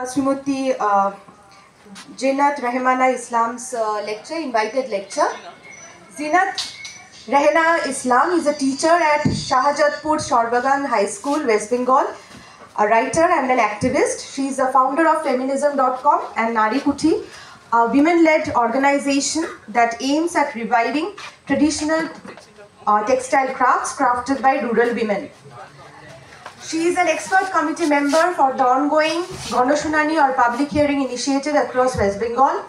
Srimati Zinat Rahmana Islam's invited lecture. Zinat Rehna Islam is a teacher at Shahjatpur Shorbagan High School, West Bengal, a writer and an activist. She is the founder of Feminism.com and Nari Kuthi, a women-led organization that aims at reviving traditional textile crafts crafted by rural women. She is an expert committee member for the ongoing Ganashunani or public hearing initiative across West Bengal.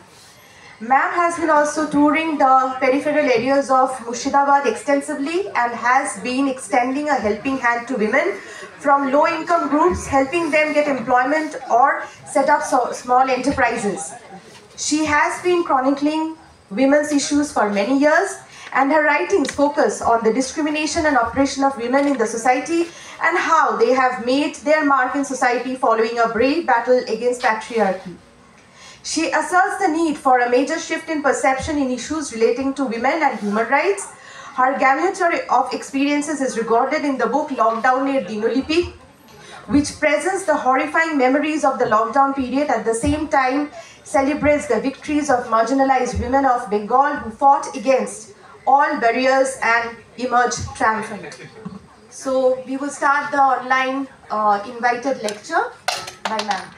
Ma'am has been also touring the peripheral areas of Murshidabad extensively and has been extending a helping hand to women from low-income groups, helping them get employment or set up small enterprises. She has been chronicling women's issues for many years, and her writings focus on the discrimination and oppression of women in the society and how they have made their mark in society following a brave battle against patriarchy. She asserts the need for a major shift in perception in issues relating to women and human rights. Her gamut of experiences is recorded in the book Lockdown near Dinolipi, which presents the horrifying memories of the lockdown period, at the same time celebrates the victories of marginalized women of Bengal who fought against all barriers and emerged triumphant. So we will start the online invited lecture by ma'am.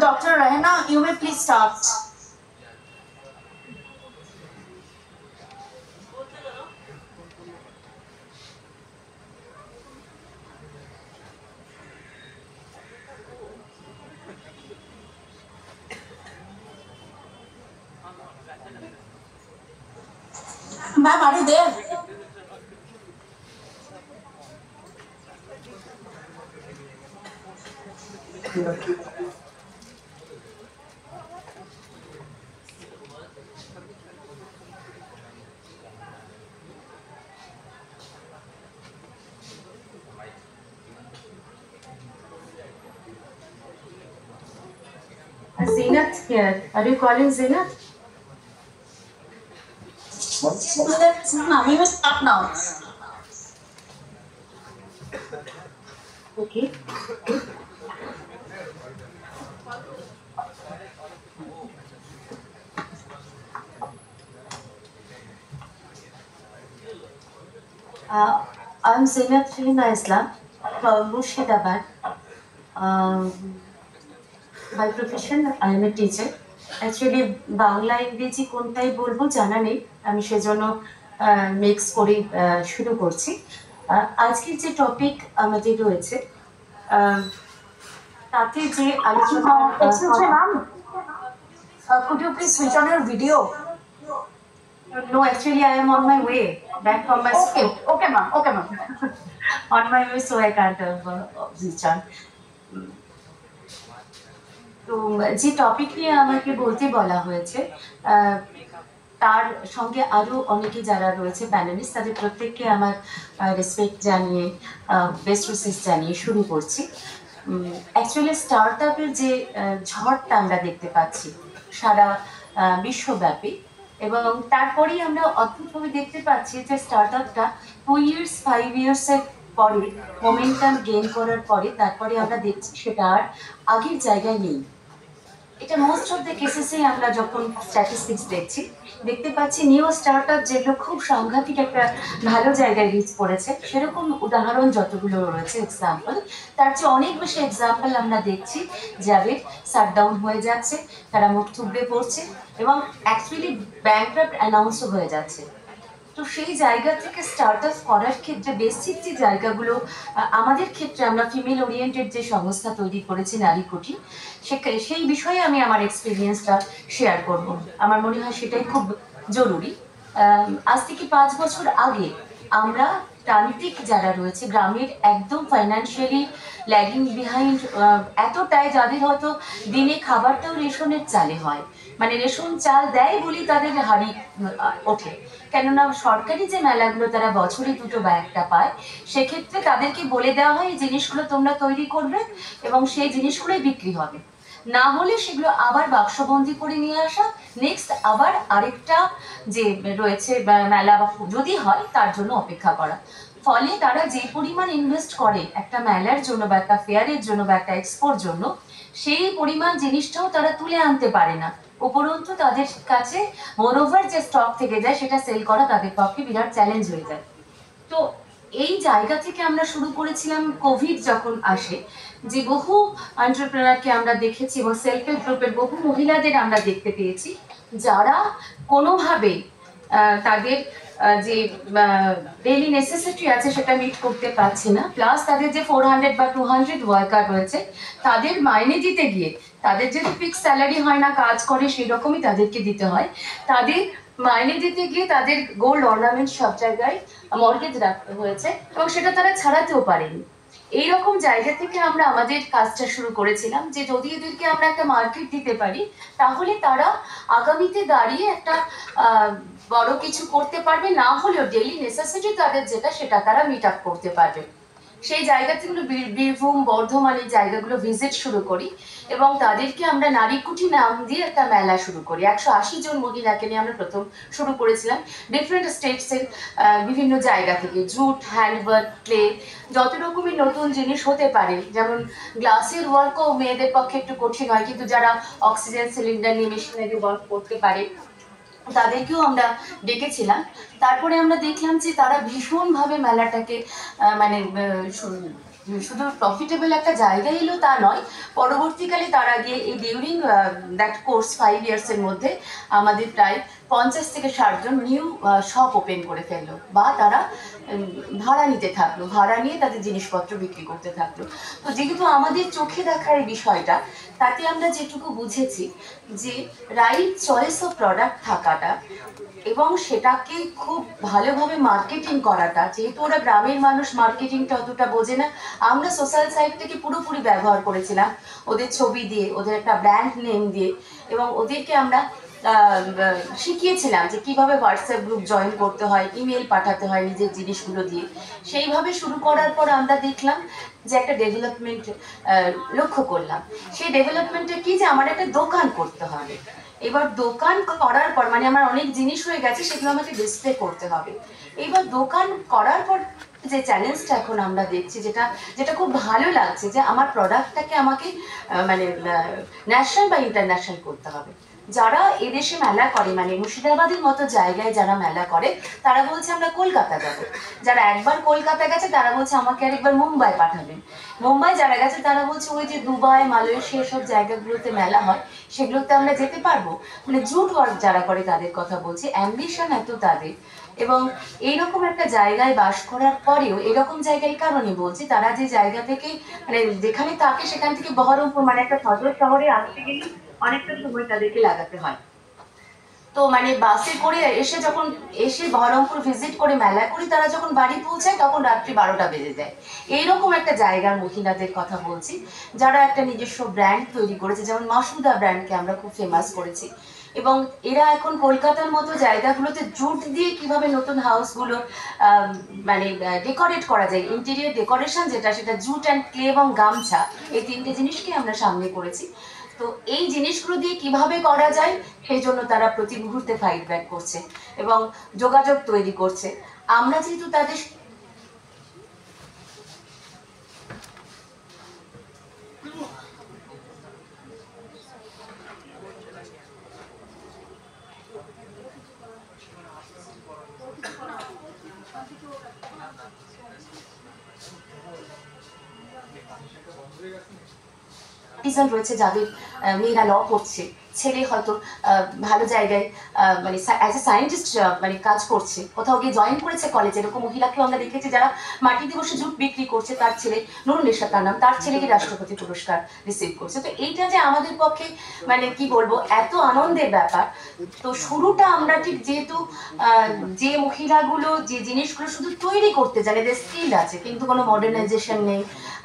Dr. Rehna, you may please start. Ma'am, are you there? Zinat here. Are you calling Zinat? Ma'am, you may start now. Okay. I'm Zinat Rehna Islam from Murshidabad. By profession, I am a teacher. Actually, Bangla ইংরেজি কোনটাই বলবো জানা নেই, আমি সেজন্য mix করে শুরু করছি। আজকের যে টপিক আমাদের রয়েছে তাতে যে আলোচনা। Could you please switch on your video? No, actually I am on my way back from my school. Okay, ma'am. Okay, ma'am. On my way, so I can't switch on. তো যে topic নিয়ে আমাকে বলতে বলা হয়েছে তার সঙ্গে আরো অনেকে যারা রয়েছে প্যানেলিস্ট, তাদের প্রত্যেককে আমার রেসপেক্ট জানিয়ে বেস্ট উইশেস জানিয়ে শুরু করছি। অ্যাকচুয়ালি স্টার্ট আপের যে ঝড়টা আমরা দেখতে পাচ্ছি সারা বিশ্বব্যাপী, এবং তারপরেই আমরা অদ্ভুতভাবে দেখতে পাচ্ছি যে স্টার্ট আপটা 2 years 5 yearsের পরে মোমেন্টাম গেইন করার পরে তারপরে আমরা দেখছি সেটা আর আগের জায়গায় নেই। এটা মোস্ট অফ দ্য কেসেসে আমরা যখন স্ট্যাটিস্টিক্স দেখছি দেখতে পাচ্ছি নিউ স্টার্ট আপ যেগুলো খুব সাংঘাতিক একটা ভালো জায়গায় রিচ করেছে, সেরকম উদাহরণ যতগুলো রয়েছে এক্সাম্পল, তার চেয়ে অনেক বেশি এক্সাম্পল আমরা দেখছি যাদের শাটডাউন হয়ে যাচ্ছে, তারা মুখ থুবড়ে পড়ছে এবং অ্যাকচুয়ালি ব্যাংক্রাফট অ্যানাউন্সও হয়ে যাচ্ছে। তো সেই জায়গা থেকে স্টার্ট আপ করার ক্ষেত্রে বেসিক যে জায়গাগুলো আমাদের ক্ষেত্রে আমরা ফিমেল ওরিয়েন্টেড যে সংস্থা তৈরি করেছি নারী কুঠি, সেই বিষয়ে আমি আমার এক্সপিরিয়েন্সটা শেয়ার করব। আমার মনে হয় সেটাই খুব জরুরি। আজ থেকে 5 বছর আগে আমরা প্রান্তিক যারা রয়েছে গ্রামের একদম ফাইন্যান্সিয়ালি ল্যাগিং বিহাইন্ড, এতটাই যাদের হয়তো দিনে খাবারটাও রেশনের চালে হয়, মানে রেশন চাল দেয় বলেই তাদের হাড়ি ওঠে, কেননা সরকারি যে মেলাগুলো তারা বছরে 2টো বা 1টা পায়, সেক্ষেত্রে তাদেরকে বলে দেওয়া হয় এই জিনিসগুলো তোমরা তৈরি করবে এবং সেই জিনিসগুলোই বিক্রি হবে, না হলে সেগুলো আবার বাক্সবন্দি করে নিয়ে আসা, নেক্সট আবার আরেকটা যে রয়েছে মেলা বা যদি হয় তার জন্য অপেক্ষা করা। ফলে তারা যে পরিমাণ ইনভেস্ট করে একটা মেলার জন্য বা একটা ফেয়ারের জন্য বা একটা এক্সপোর জন্য, সেই পরিমাণ জিনিসটাও তারা তুলে আনতে পারে না, উপরন্তু তাদের কাছে মোরওভার যে স্টক থেকে যায় সেটা সেল করা তাদের পক্ষে বিরাট চ্যালেঞ্জ হয়ে যায়। তো এই জায়গা থেকে আমরা শুরু করেছিলাম। কোভিড যখন আসে, যে বহু এন্টারপ্রেনারকে আমরা দেখেছি এবং সেলফ হেল্প গ্রুপের বহু মহিলাদের আমরা দেখতে পেয়েছি যারা কোনোভাবেই তাদের যে ডেইলি নেসেসিটি আছে সেটা মিট করতে পারছে না, প্লাস তাদের যে 400 বা 200 ওয়ার্কার রয়েছে তাদের মাইনে দিতে গিয়ে, তাদের যেহেতু ফিক্স স্যালারি হয় না, কাজ করে সেই রকমই তাদেরকে দিতে হয়, তাদের মাইনে দিতে গিয়ে তাদের গোল্ড অর্নামেন্ট সব জায়গায় মর্গেজ রাখতে হয়েছে এবং সেটা তারা ছাড়াতেও পারেনি। এইরকম জায়গা থেকে আমরা আমাদের কাজটা শুরু করেছিলাম যে যদি এদেরকে আমরা একটা মার্কেট দিতে পারি তাহলে তারা আগামীতে দাঁড়িয়ে একটা বড় কিছু করতে পারবে, না হলেও ডেইলি নেসেসিটি তাদের যেটা সেটা তারা মিট আপ করতে পারবে। সেই জায়গা থেকে বীরভূম বর্ধমানের জায়গাগুলো ভিজিট শুরু করি এবং তাদেরকে আমরা নারী কুঠি নাম দিয়ে একটা মেলা শুরু করি। 180 জন মহিলাকে নিয়ে আমরা প্রথম শুরু করেছিলাম ডিফারেন্ট স্টেটসের বিভিন্ন জায়গা থেকে, জুট, হ্যান্ডওয়ার্ক, ক্লে, যত রকমের নতুন জিনিস হতে পারে, যেমন গ্লাসের ওয়ার্কও মেয়েদের পক্ষে একটু কঠিন হয়, কিন্তু যারা অক্সিজেন সিলিন্ডার নিয়ে মেশিনারি ওয়ার্ক করতে পারে তাদেরকেও আমরা ডেকেছিলাম। তারপরে আমরা দেখলাম যে তারা ভীষণভাবে মেলাটাকে মানে শুধু প্রফিটেবল একটা জায়গা এলো তা নয়, পরবর্তীকালে তারা গিয়ে এই ডিউরিং দ্যাট কোর্স 5 ইয়ার্সের মধ্যে আমাদের প্রায় 50 থেকে 60 জন নিউ শপ ওপেন করে ফেললো, বা তারা ভাড়া নিতে থাকলো, ভাড়া নিয়ে তাদের জিনিসপত্র বিক্রি করতে থাকলো। তো যেহেতু আমাদের চোখে দেখার এই বিষয়টা, তাতে আমরা যেটুকু বুঝেছি যে রাইট চয়েস অফ প্রোডাক্ট থাকাটা এবং সেটাকে খুব ভালোভাবে মার্কেটিং করাটা, যেহেতু ওরা গ্রামের মানুষ মার্কেটিংটা অতটা বোঝে না, আমরা সোশ্যাল সাইট থেকে পুরোপুরি ব্যবহার করেছিলাম ওদের ছবি দিয়ে, ওদের একটা ব্র্যান্ড নেম দিয়ে, এবং ওদেরকে আমরা শিখিয়েছিলাম যে কিভাবে হোয়াটসঅ্যাপ গ্রুপ জয়েন করতে হয়, ইমেল পাঠাতে হয় নিজের জিনিসগুলো দিয়ে। সেইভাবে শুরু করার পর আমরা দেখলাম যে একটা ডেভেলপমেন্ট লক্ষ্য করলাম। সেই ডেভেলপমেন্টে কি, যে আমার একটা দোকান করতে হবে। এবার দোকান করার পর মানে আমার অনেক জিনিস হয়ে গেছে, সেগুলো আমাকে ডিসপ্লে করতে হবে। এইবার দোকান করার পর যে চ্যালেঞ্জটা এখন আমরা দেখছি, যেটা যেটা খুব ভালো লাগছে, যে আমার প্রোডাক্টটাকে আমাকে মানে ন্যাশনাল বা ইন্টারন্যাশনাল করতে হবে। যারা এদেশে মেলা করে, মানে মুর্শিদাবাদের মতো জায়গায় যারা মেলা করে, তারা বলছে আমরা কলকাতা যাবো। যারা একবার কলকাতা গেছে তারা বলছে আমাকে আরেকবার মুম্বাই পাঠাবেন। মুম্বাই যারা গেছে তারা বলছে ওই যে দুবাই, মালয়েশিয়া সব জায়গাগুলোতে মেলা হয়, সেগুলোতে আমরা যেতে পারবো। মানে জুট ওয়ার্ক যারা করে তাদের কথা বলছি, অ্যাম্বিশন এত তাদের। এবং এইরকম একটা জায়গায় বাস করার পরেও, এরকম জায়গায় কারণে বলছি, তারা যে জায়গা থেকে মানে যেখানে থাকে সেখান থেকে বহরমপুর মানে একটা সদর শহরে আসতে গেলে অনেকটা সময় তাদেরকে লাগাতে হয়। তো মানে বাসে করে এসে যখন এসে বহরমপুর ভিজিট করে মেলা করি, তারা যখন বাড়ি পৌঁছায় তখন রাত্রি 12টা বেজে যায়। এইরকম একটা জায়গার মহিলাদের কথা বলছি, যারা একটা নিজস্ব ব্র্যান্ড তৈরি করেছে, যেমন মাসুদা ব্র্যান্ডকে আমরা খুব ফেমাস করেছি। এবং এরা এখন কলকাতার মতো জায়গাগুলোতে জুট দিয়ে কিভাবে নতুন হাউসগুলো মানে ডেকোরেট করা যায়, ইন্টেরিয়র ডেকোরেশন যেটা, সেটা জুট অ্যান্ড ক্লে এবং গামছা, এই 3টে জিনিসকে আমরা সামনে করেছি। তো এই জিনিসগুলো দিয়ে কিভাবে করা যায় সেই জন্য তারা প্রতি মুহূর্তে ফাইডব্যাক করছে এবং যোগাযোগ তৈরি করছে। আমরা যেহেতু তাদের সিটিজেন রয়েছে যাদের মেয়েরা ল পড়ছে, ছেলে হয়তো ভালো জায়গায় মানে অ্যাজ এ সায়েন্টিস্ট মানে কাজ করছে, কোথাও গিয়ে জয়েন করেছে কলেজে। এরকম মহিলাকেও আমরা দেখেছি যারা মাটি দিবসে জুট বিক্রি করছে, তার ছেলে নুরুল নেশা তার নাম, তার ছেলেকে রাষ্ট্রপতি পুরস্কার রিসিভ করছে। তো এইটা যে আমাদের পক্ষে মানে কি বলবো এত আনন্দের ব্যাপার। তো শুরুটা আমরা ঠিক যেহেতু যে মহিলাগুলো যে জিনিসগুলো শুধু তৈরি করতে জানে, এদের স্কিল আছে কিন্তু কোনো মডার্নাইজেশন নেই,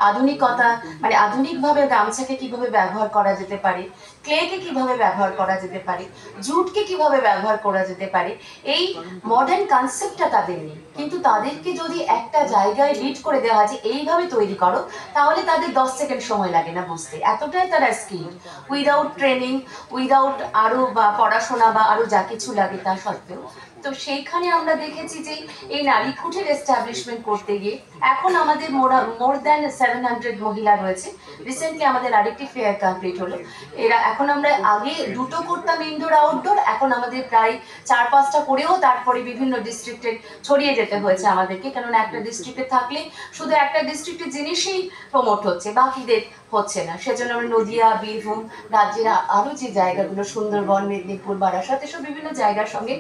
আধুনিকতা মানে আধুনিকভাবে গামছাকে কিভাবে ব্যবহার করা যেতে পারে, ক্লেকে কিভাবে ব্যবহার করা যেতে পারে, জুটকে কিভাবে ব্যবহার করা যেতে পারে, এই মডার্ন কনসেপ্টটা তাদের নেই। কিন্তু তাদেরকে যদি একটা জায়গায় লিড করে দেওয়া হয় যে এইভাবে তৈরি করো, তাহলে তাদের 10 সেকেন্ড সময় লাগে না বুঝতে, এতটাই তারা স্কিল, উইদাউট ট্রেনিং, উইদাউট আরো বা পড়াশোনা বা আরো যা কিছু লাগে তা সত্ত্বেও। তো সেইখানে আমরা দেখেছি যে এই নারী কুঠির এস্টাবলিশমেন্ট করতে গিয়ে এখন আমাদের মোর দ্যান 700 মহিলা রয়েছে। রিসেন্টলি আমাদের আরেকটি ফেয়ার কমপ্লিট হলো। এরা এখন আমরা আগে দুটো করতাম ইনডোর আউটডোর, এখন আমাদের প্রায় 4-5টা করেও তারপরে বিভিন্ন ডিস্ট্রিক্টে ছড়িয়ে যেতে হয়েছে আমাদেরকে, কেননা একটা ডিস্ট্রিক্টে থাকলে শুধু একটা ডিস্ট্রিক্টের জিনিসই প্রমোট হচ্ছে, বাকিদের হচ্ছে না। সেজন্য আমরা নদিয়া, বীরভূম, রাজ্যের আরো যে জায়গাগুলো সুন্দরবন, মেদিনীপুর, বারাসাত এসব বিভিন্ন জায়গার সঙ্গে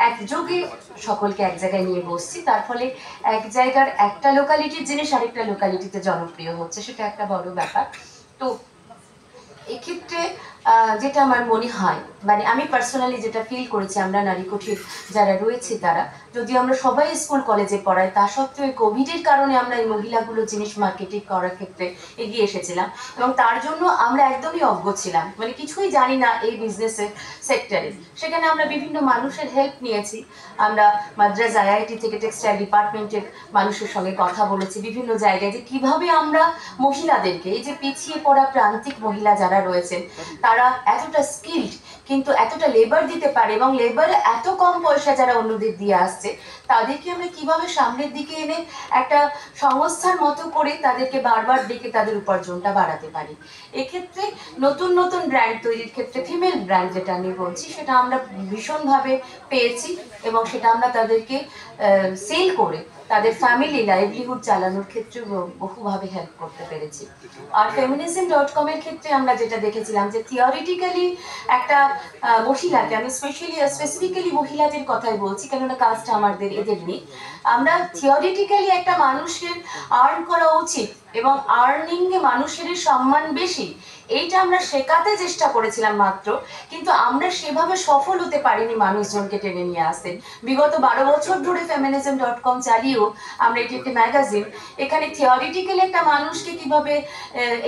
একযোগে সকলকে এক জায়গায় নিয়ে বসছি। তার ফলে এক জায়গার একটা লোকালিটির জিনিস আরেকটা লোকালিটিতে জনপ্রিয় হচ্ছে, সেটা একটা বড় ব্যাপার। তো এক্ষেত্রে যেটা আমার মনে হয় মানে আমি পার্সোনালি যেটা ফিল করেছি, আমরা নারী কুঠির যারা রয়েছে তারা যদিও আমরা সবাই স্কুল কলেজে পড়াই, তা সত্ত্বেও কোভিডের কারণে আমরা এই মহিলাগুলো জিনিস মার্কেটিং করার ক্ষেত্রে এগিয়ে এসেছিলাম এবং তার জন্য আমরা একদমই অজ্ঞ ছিলাম, মানে কিছুই জানি না এই বিজনেসের সেক্টরে। সেখানে আমরা বিভিন্ন মানুষের হেল্প নিয়েছি, আমরা মাদ্রাজ আইআইটি থেকে টেক্সটাইল ডিপার্টমেন্টের মানুষের সঙ্গে কথা বলেছি বিভিন্ন জায়গায় যে কিভাবে আমরা মহিলাদেরকে, এই যে পিছিয়ে পড়া প্রান্তিক মহিলা যারা রয়েছেন তারা এতটা স্কিল্ড কিন্তু এতটা লেবার দিতে পারে এবং লেবার এত কম পয়সা যারা অন্যদের দিয়ে আসছে, তাদেরকে আমরা কিভাবে সামনের দিকে এনে একটা সংস্থার মতো করে তাদেরকে বারবার ডেকে তাদের উপার্জনটা বাড়াতে পারি। এক্ষেত্রে নতুন নতুন ব্র্যান্ড তৈরির ক্ষেত্রে ফিমেল ব্র্যান্ড যেটা আমি বলছি সেটা আমরা ভীষণভাবে পেয়েছি এবং সেটা আমরা তাদেরকে সেল করে তাদের ফ্যামিলি লাইভলিহুড চালানোর ক্ষেত্রে বহুভাবে হেল্প করতে পেরেছি। আর feminism.com এর ক্ষেত্রে আমরা যেটা দেখেছিলাম যে থিওরিটিক্যালি একটা মহিলাকে, আমি স্পেসিফিক্যালি মহিলাদের কথাই বলছি কেননা কাজটা আমাদের এদের নেই, আমরা থিওরিটিক্যালি একটা মানুষের আর্ন করা উচিত এবং আর্নিং এ মানুষের সম্মান বেশি, এইটা আমরা শেখাতে চেষ্টা করেছিলাম মাত্র, কিন্তু আমরা সেভাবে সফল হতে পারিনি মানুষজনকে টেনে নিয়ে আসতে। বিগত 12 বছর ধরে feminism.com চালিয়েও আমরা এটি একটি ম্যাগাজিন, এখানে থিওরিটিক্যালি একটা মানুষকে কিভাবে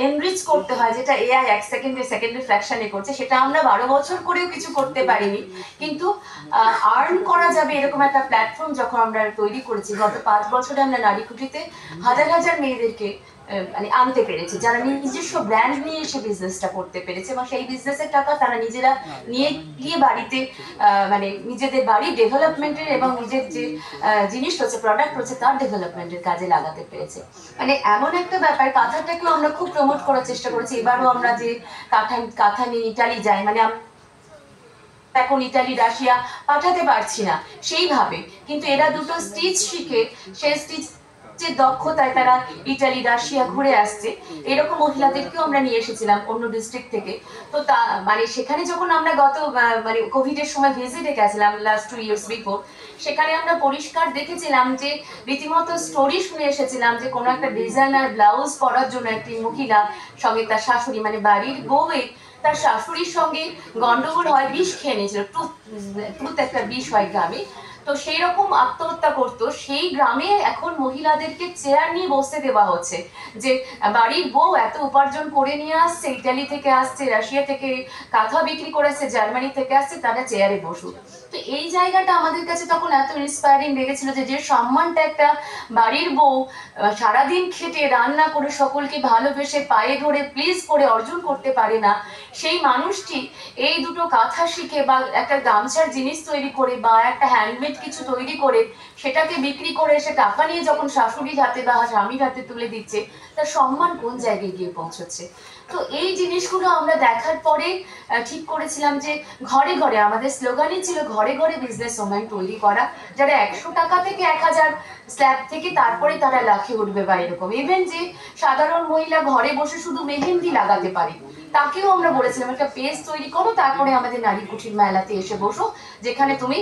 এনরিচ করতে হয় যেটা এআই 1 সেকেন্ডের ফ্র্যাকশনে করছে, সেটা আমরা 12 বছর করেও কিছু করতে পারিনি। কিন্তু আর্ন করা যাবে এরকম একটা প্ল্যাটফর্ম যখন আমরা তৈরি করেছি, গত 5 বছরে আমরা নারী কুঠিতে হাজার হাজার মেয়েদেরকে মানে আনতে পেরেছে যারা নিজস্ব ব্র্যান্ড নিয়ে এসে বিজনেসটা করতে পেরেছে এবং সেই বিজনেসের টাকা তারা নিজেরা নিয়ে গিয়ে বাড়িতে মানে নিজেদের বাড়ির ডেভেলপমেন্টের এবং নিজের যে জিনিস রয়েছে, প্রোডাক্ট রয়েছে তার ডেভেলপমেন্টের কাজে লাগাতে পেরেছে। মানে এমন একটা ব্যাপার, কাঁথাটাকেও আমরা খুব প্রমোট করার চেষ্টা করেছি। এবারও আমরা যে কাঁথা নিয়ে ইটালি যাই, মানে এখন ইটালি রাশিয়া পাঠাতে পারছি না সেইভাবে, কিন্তু এরা দুটো স্টিচ শিখে সেই স্টিচ যে দক্ষতায় তারা ইটালি রাশিয়া ঘুরে আসছে, এরকম মহিলাদেরকেও আমরা নিয়ে এসেছিলাম অন্য ডিস্ট্রিক্ট থেকে। তো তা মানে সেখানে যখন আমরা গত মানে কোভিডের সময় ভিজিটে গেছিলাম লাস্ট 2 years বিফোর, সেখানে আমরা পরিষ্কার দেখেছিলাম যে রীতিমতো স্টোরি শুনে এসেছিলাম যে কোনো একটা ডিজাইনার ব্লাউজ পরার জন্য একটি মহিলা সঙ্গে তার শাশুড়ি মানে বাড়ির বউয়ে তার শাশুড়ির সঙ্গে গন্ডগোল হয়, বিষ খেয়ে নিয়েছিল, টুথ একটা বিষ হয় গ্রামে, তো সেই রকম আত্মহত্যা করতো। সেই গ্রামে এখন মহিলাদেরকে চেয়ার নিয়ে বসতে দেওয়া হচ্ছে যে বাড়ির বউ এত উপার্জন করে নিয়ে আসছে, ইটালি থেকে আসছে, রাশিয়া থেকে কাঁথা বিক্রি করেছে, জার্মানি থেকে আসছে, তারা চেয়ারে বসুক। তো এই জায়গাটা আমাদের কাছে তখন এত ইন্সপায়ারিং লেগেছিল যে যে সম্মানটা একটা বাড়ির বউ সারাদিন খেটে রান্না করে সকলকে ভালোবেসে পায়ে ধরে প্লিজ করে অর্জন করতে পারে না, সেই মানুষটি এই দুটো কাঁথা শিখে বা একটা গামছার জিনিস তৈরি করে বা একটা হ্যান্ডমেড কিছু তৈরি করে সেটাকে বিক্রি করে এসে টাকা নিয়ে যখন শাশুড়ির হাতে বা স্বামীর হাতে তুলে দিচ্ছে, তার সম্মান কোন জায়গায় গিয়ে পৌঁছচ্ছে। তো এই জিনিসগুলো আমরা দেখার পরে ঠিক করেছিলাম যে ঘরে ঘরে, আমাদের স্লোগানই ছিল ঘরে ঘরে বিজনেস ওম্যান তৈরি করা, যারা 100 টাকা থেকে 1000 স্ল্যাব থেকে তারপরে তারা লাখে উঠবে বা এরকম। ইভেন যে সাধারণ মহিলা ঘরে বসে শুধু মেহেন্দি লাগাতে পারে, তাকেও আমরা বলেছিলাম একটা পেজ তৈরি করো, তারপরে আমাদের নারী কুঠির মেলাতে এসে বসো, যেখানে তুমি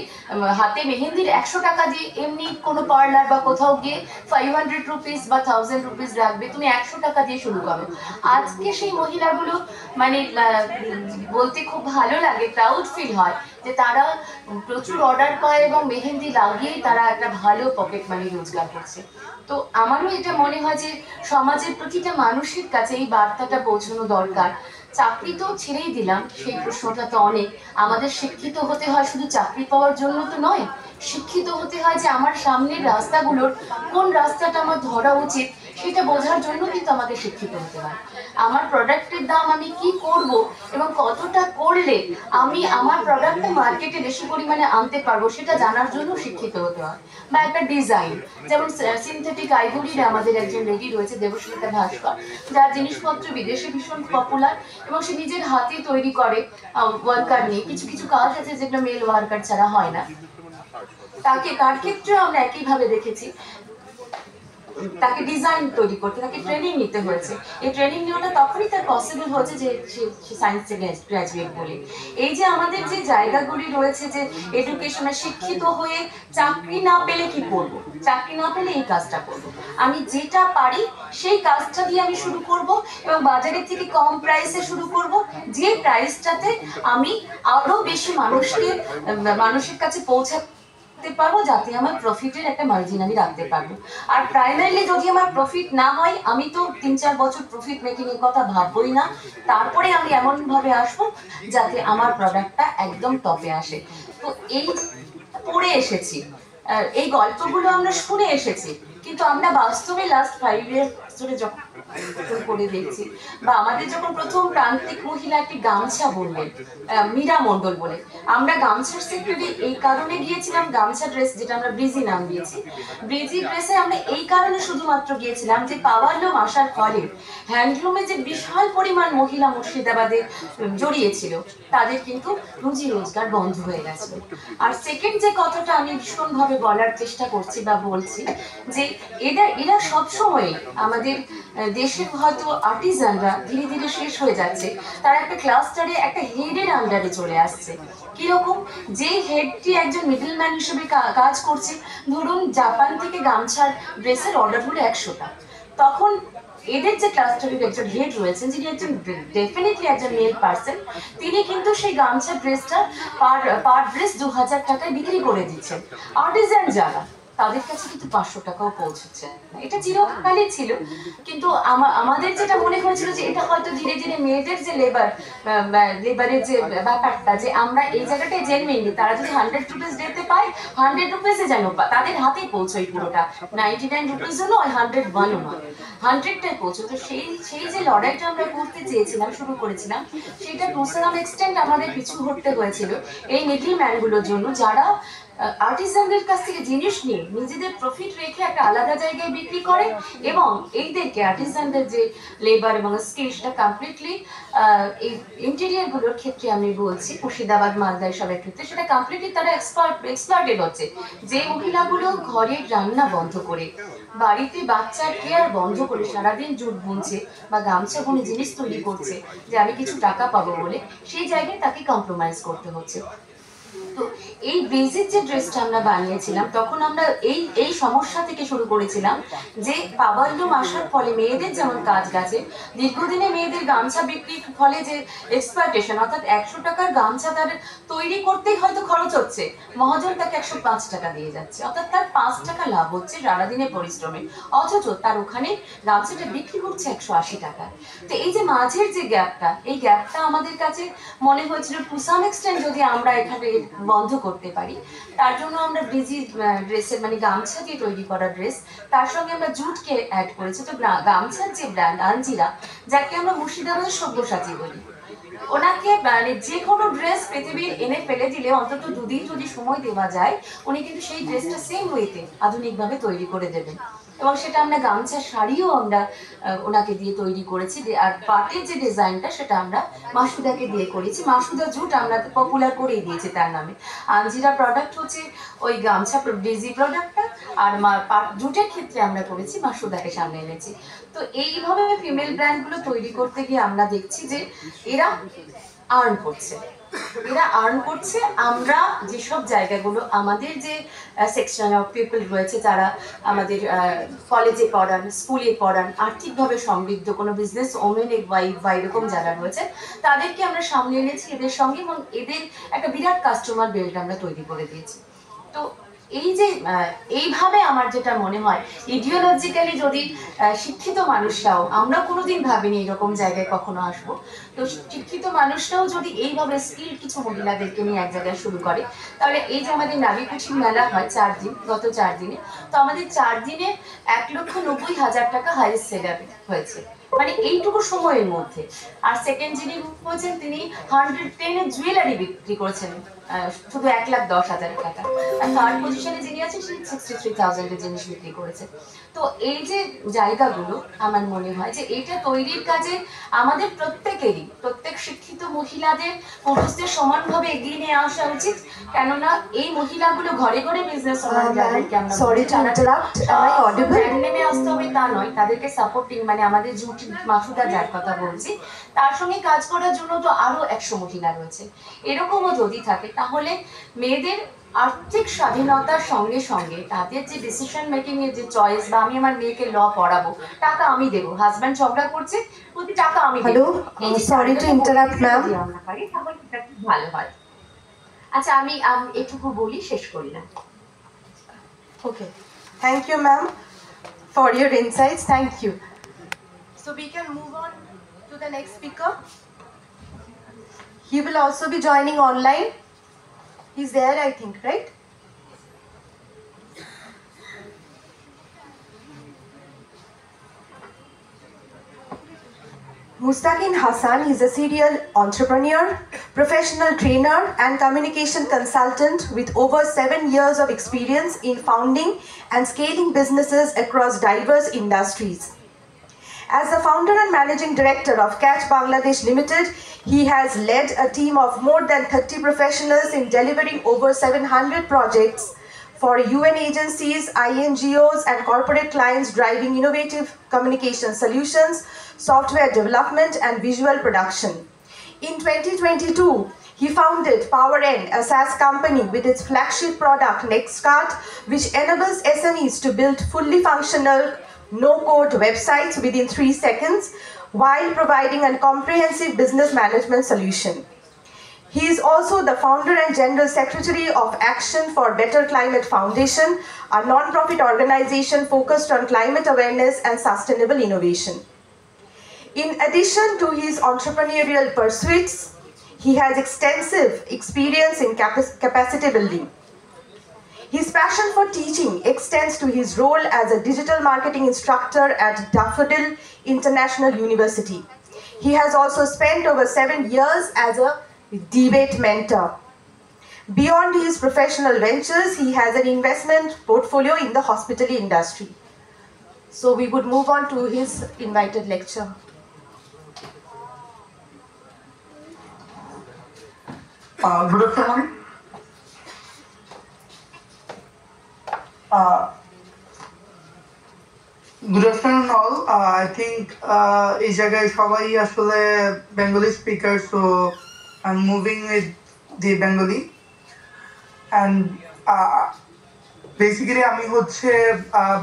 হাতে মেহেন্দির 100 টাকা দিয়ে এমনি কোনো পার্লার বা কোথাও গিয়ে 500 রুপিস বা 1000 রুপিস রাখবে, তুমি 100 টাকা দিয়ে শুরু করো। আজকে সেই মহিলাগুলো মানে বলতে খুব ভালো লাগে, প্রাউড ফিল হয় যে তারা প্রচুর অর্ডার পায় এবং মেহেন্দি লাগিয়েই তারা একটা ভালো পকেট মানি রোজগার করছে। তো আমারও এটা মনে হয় যে সমাজের প্রতিটা মানুষের কাছে এই বার্তাটা পৌঁছানো দরকার। চাকরি তো ছেড়েই দিলাম, সেই প্রশ্নটা তো অনেক। আমাদের শিক্ষিত হতে হয় শুধু চাকরি পাওয়ার জন্য তো নয়, শিক্ষিত হতে হয় যে আমার সামনের রাস্তাগুলোর কোন রাস্তাটা আমার ধরা উচিত সেটা বোঝার জন্য কিন্তু আমাকে শিক্ষিত হতে হয়। আমার প্রোডাক্টের দাম আমি কি করব এবং কতটা করলে আমি আমার প্রোডাক্টটা মার্কেটে বেশি পরিমাণে আনতে পারবো সেটা জানার জন্য শিক্ষিত হতে হয়। বা একটা ডিজাইন, যেমন সিনথেটিক আইভরির আমাদের একজন লেডি রয়েছে দেবস্মিতা ভাস্কর, যার জিনিসপত্র বিদেশে ভীষণ পপুলার এবং সে নিজের হাতে তৈরি করে। ওয়ার্কার নিয়ে কিছু কিছু কাজ আছে যেগুলো মেল ওয়ার্কার ছাড়া হয় না। তাকে তার ক্ষেত্রেও আমরা একইভাবে দেখেছি, তাকে ডিজাইন তৈরি করতে তাকে ট্রেনিং নিতে হয়েছে। এই ট্রেনিং নেওয়াটা তখনই তার পসিবল হয়েছে যে সে সায়েন্সে গ্র্যাজুয়েট বলে। এই যে আমাদের যে জায়গাগুলি রয়েছে যে এডুকেশনে শিক্ষিত হয়ে চাকরি না পেলে কি করব, চাকরি না পেলে এই কাজটা করব, আমি যেটা পারি সেই কাজটা দিয়ে আমি শুরু করব এবং বাজারের থেকে কম প্রাইসে শুরু করব, যে প্রাইসটাতে আমি আরো বেশি মানুষের কাছে পৌঁছাতে পারবো, যাতে আমার প্রফিটের একটা মার্জিন আমি রাখতে পারবো। আর প্রাইমারিলি যদি আমার প্রফিট না হয়, আমি তো 3-4 বছর প্রফিট মেকিং এর কথা ভাববোই না। তারপরে আমি এমন ভাবে আসবো যাতে আমার প্রোডাক্টটা একদম টপে আসে। তো এই পড়ে এসেছি, এই গল্পগুলো আমরা শুনে এসেছি, কিন্তু আমরা বাস্তবে লাস্ট 5 ইয়ার্স ধরে যখন করে দেখছি, বা আমাদের যখন প্রথম প্রান্তিক মহিলা একটি গামছা বললেন, মীরা মণ্ডল বলে, আমরা গামছার সেক্টরে এই কারণে গিয়েছিলাম, গামছা ড্রেস যেটা আমরা ব্রিজি নাম দিয়েছি, ব্রিজি ড্রেসে আমরা এই কারণে শুধুমাত্র গিয়েছিলাম যে পাওয়ার লুম আসার ফলে হ্যান্ডলুমে যে বিশাল পরিমাণ মহিলা মুর্শিদাবাদে জড়িয়েছিল, তাদের কিন্তু রুজি রোজগার বন্ধ হয়ে গেছে। আর সেকেন্ড যে কথাটা আমি ভীষণভাবে বলার চেষ্টা করছি বা বলছি, যে এরা সবসময় আমাদের দেশের হয়তো আর্টিজানরা ধীরে ধীরে শেষ হয়ে যাচ্ছে, তারা একটা ক্লাস্টারে একটা হেডের আন্ডারে চলে আসছে। কিরকম, যে হেডটি একজন মিডলম্যান হিসেবে কাজ করছে। ধরুন জাপান থেকে গামছার ড্রেসের অর্ডার হলো 100টা, তখন এদের যে ক্লাস্টারের একজন হেড রয়েছেন, যিনি একজন ডেফিনেটলি একজন মেল পার্সন, তিনি কিন্তু সেই গামছা ড্রেসটা পার ড্রেস 2000 টাকায় বিক্রি করে দিচ্ছেন। আর্টিজান যারা, তাদের কাছে কিন্তু 500 টাকাও পৌঁছচ্ছে। এটা চিরকালই ছিল, কিন্তু আমাদের যেটা মনে হয়েছিল যে এটা হয়তো ধীরে ধীরে মেয়েদের যে লেবারের যে ব্যাপারটা, যে আমরা এই জায়গাটায় জেনুইনলি তারা যদি 100 রুপিস দিতে পায়, 100 রুপিসে যেন তাদের হাতে পৌঁছয় পুরোটা, 99 রুপিসও নয়, 101ও নয়, 100টায় পৌঁছো। তো সেই যে লড়াইটা আমরা করতে চেয়েছিলাম, শুরু করেছিলাম, সেটা টু সাম এক্সটেন্ট আমাদের পিছু হটতে হয়েছিল এই মিডল ম্যানগুলোর জন্য, যারা আর্টিসানদের কাছ থেকে জিনিস নিয়ে নিজেদের প্রফিট রেখে একটা আলাদা জায়গায় বিক্রি করে, এবং এইদেরকে আর্টিসানদের যে লেবার এবং স্কিল সেটা কমপ্লিটলি এই ইন্টেরিয়ার গুলোর ক্ষেত্রে আমি বলছি, মুর্শিদাবাদ মালদা এসবের ক্ষেত্রে সেটা কমপ্লিটলি তারা এক্সপ্লয়েটেড হচ্ছে। যে মহিলাগুলো ঘরের রান্না বন্ধ করে, বাড়িতে বাচ্চার কেয়ার বন্ধ করে সারাদিন জুট বুনছে বা গামছা বুনে জিনিস তৈরি করছে যে আমি কিছু টাকা পাবো বলে, সেই জায়গায় তাকে কম্প্রোমাইজ করতে হচ্ছে। তো এই বেসিক যে ড্রেসটা আমরা বানিয়েছিলাম, তখন আমরা এই সমস্যা থেকে শুরু করেছিলাম যে পাওয়ার লুম আসার ফলে মেয়েদের যেমন কাজ গেছে, দীর্ঘদিনে মেয়েদের গামছা বিক্রির ফলে যে এক্সপ্লয়টেশন, অর্থাৎ 100 টাকার গামছা তার তৈরি করতেই হয়তো খরচ হচ্ছে, মহাজন তাকে 105 টাকা দিয়ে যাচ্ছে, অর্থাৎ তার 5 টাকা লাভ হচ্ছে সারাদিনের পরিশ্রমে, অথচ তার ওখানে গামছাটা বিক্রি করছে 180 টাকা। তো এই যে মাঝের যে গ্যাপটা, এই গ্যাপটা আমাদের কাছে মনে হয়েছিল টু সাম এক্সটেন্ট যদি আমরা এখানে বন্ধ করতে পারি, তার জন্য আমরা ব্রিজি ড্রেসের মানে গামছা দিয়ে তৈরি করা ড্রেস, তার সঙ্গে আমরা জুটকে অ্যাড করেছি। তো গামছার যে ব্র্যান্ড আঞ্জিরা, যাকে আমরা মুর্শিদাবাদের সব্যসাচী বলি, ওনাকে মানে যে কোনো ড্রেস পৃথিবীর এনে ফেলে দিলে অন্তত দুদিন যদি সময় দেওয়া যায় উনি কিন্তু সেই ড্রেসটা সেম ওয়েতে আধুনিকভাবে তৈরি করে দেবেন। এবং সেটা আমরা গামছা শাড়িও আমরা ওনাকে দিয়ে তৈরি করেছি। আর পাটের যে ডিজাইনটা সেটা আমরা মাসুদাকে দিয়ে করেছি। মাসুদা জুট আমরা পপুলার করেই দিয়েছি তার নামে। আঞ্জিরা প্রোডাক্ট হচ্ছে ওই গামছা ডিজি প্রোডাক্টটা, আর জুটের ক্ষেত্রে আমরা করেছি মাসুদাকে সামনে এনেছি। তো এইভাবে ফিমেল ব্র্যান্ডগুলো তৈরি করতে গিয়ে আমরা দেখছি যে এরা আর্ন করছে, আমরা যেসব জায়গাগুলো আমাদের যে সেকশন অফ পিপল রয়েছে যারা আমাদের কলেজে পড়ান, স্কুলে পড়ান, আর্থিকভাবে সমৃদ্ধ কোনো বিজনেস ওমেন ওয়াইফ বা এরকম যারা রয়েছে তাদেরকে আমরা সামনে এনেছি এদের সঙ্গে, এবং এদের একটা বিরাট কাস্টমার বেল্ট আমরা তৈরি করে দিয়েছি। তো এই যে এইভাবে আমার যেটা মনে হয় ইডিওলজিক্যালি যদি শিক্ষিত মানুষরাও, আমরা কোনোদিন ভাবিনি এরকম জায়গায় কখনো আসবো, তো শিক্ষিত মানুষরাও যদি এইভাবে স্কিল কিছু মহিলাদেরকে নিয়ে এক জায়গায় শুরু করে, তাহলে এই যে আমাদের নারী কুঠির মেলা হয় 4 দিন, গত 4 দিনে, তো আমাদের 4 দিনে 1,90,000 টাকা হাইয়েস্ট সেলার হয়েছে, মানে এইটুকু সময়ের মধ্যে। আর সেকেন্ড যিনি হয়েছেন তিনি 110 এর জুয়েলারি বিক্রি করেছেন শুধু 1,10,000 টাকা। আর থার্ড পজিশনে যিনি আছেন তিনি 63,000 এর জিনিস বিক্রি করেছেন। তো এই যে জায়গাগুলো আমার মনে হয় যে এইটা তৈরির কাজে আমাদের প্রত্যেকেরই, প্রত্যেক শিক্ষিত মহিলাদের পুরুষদের সমানভাবে এগিয়ে নিয়ে আসা উচিত। কেননা এই মহিলাগুলো ঘরে ঘরে বিজনেস নেমে আসতে হবে তা নয়, তাদেরকে সাপোর্টিং মানে আমাদের জুটি মাসুদা যার কথা বলছি তার সঙ্গে কাজ করার জন্য তো আরো 100 মহিলা রয়েছে। এরকমও যদি থাকে তাহলে মেয়েদের আর্থিক স্বাধীনতার সঙ্গে সঙ্গে তাদের যে ডিসিশন মেকিং এর যে চয়েস, বা আমি আমার মেয়েকে ল পড়াবো, টাকা আমি দেবো, হাজব্যান্ড ঝগড়া করছে প্রতি টাকা আমি দেবো, সরি টু ইন্টারাপ্ট ম্যাম, আমরা পারি তাহলে এটা খুব ভালো হয়। আচ্ছা আমি এটুকু বলি, শেষ করি না। Okay, thank you ma'am for your insights, thank you. So we can move on to the next speaker. He will also be joining online. He's there, I think, right? Mustaqin Hassan is a serial entrepreneur, professional trainer and communication consultant with over 7 years of experience in founding and scaling businesses across diverse industries. As the founder and managing director of Catch Bangladesh Limited, he has led a team of more than 30 professionals in delivering over 700 projects for UN agencies, INGOs and corporate clients, driving innovative communication solutions, software development and visual production. In 2022, he founded PowerN, a SaaS company with its flagship product NextCart, which enables SMEs to build fully functional no-code websites within 3 seconds while providing a comprehensive business management solution. He is also the founder and general secretary of Action for Better Climate Foundation, a non-profit organization focused on climate awareness and sustainable innovation. In addition to his entrepreneurial pursuits, he has extensive experience in capacity building. His passion for teaching extends to his role as a digital marketing instructor at Daffodil International University. He has also spent over 7 years as a debate mentor. Beyond his professional ventures, he has an investment portfolio in the hospitality industry. So we would move on to his invited lecture. Good afternoon. Good afternoon all. I think এই জায়গায় সবাই আসলে Bengali speaker, so I'm moving with the Bengali. And basically আমি হচ্ছে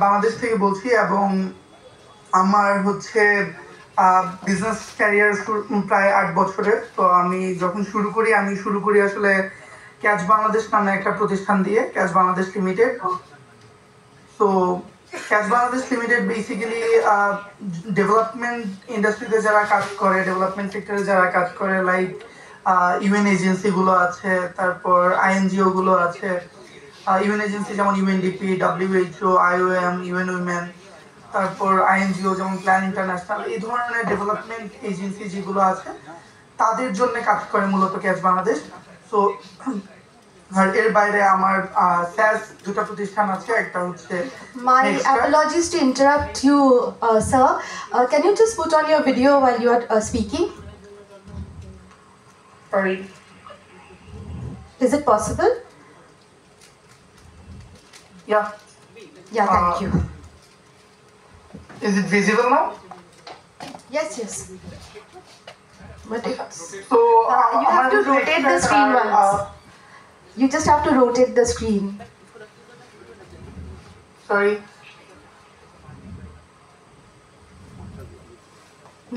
বাংলাদেশ থেকে বলছি এবং আমার হচ্ছে বিজনেস ক্যারিয়ার প্রায় 8 বছরের। তো আমি যখন শুরু করি আসলে ক্যাচ বাংলাদেশ নামে একটা প্রতিষ্ঠান দিয়ে, ক্যাচ বাংলাদেশ লিমিটেড। তো catch Bangladesh limited basically development ইন্ডাস্ট্রিতে যারা কাজ করে, ডেভেলপমেন্ট সেক্টরে যারা কাজ করে, লাইক ইউএন এজেন্সিগুলো আছে, তারপর আইএনজিও গুলো আছে। ইউএন এজেন্সি যেমন UNDP, WHO, IOM, UN women, তারপর আইএনজিও যেমন প্ল্যান ইন্টারন্যাশনাল, এই ধরনের ডেভেলপমেন্ট এজেন্সি যেগুলো আছে তাদের জন্য কাজ করে মূলত ক্যাচ বাংলাদেশ। সো আর এর বাইরে আমার স্যাস দুটো প্রতিষ্ঠান আছে, একটা হচ্ছে My Nextcard. apologies to interrupt you, sir. Can you just put on your video while you are speaking? Sorry. Is it possible? Yeah. Yeah, thank you. Is it visible now? Yes, yes. But if, So you have to rotate the screen once. You just have to rotate the screen. Sorry.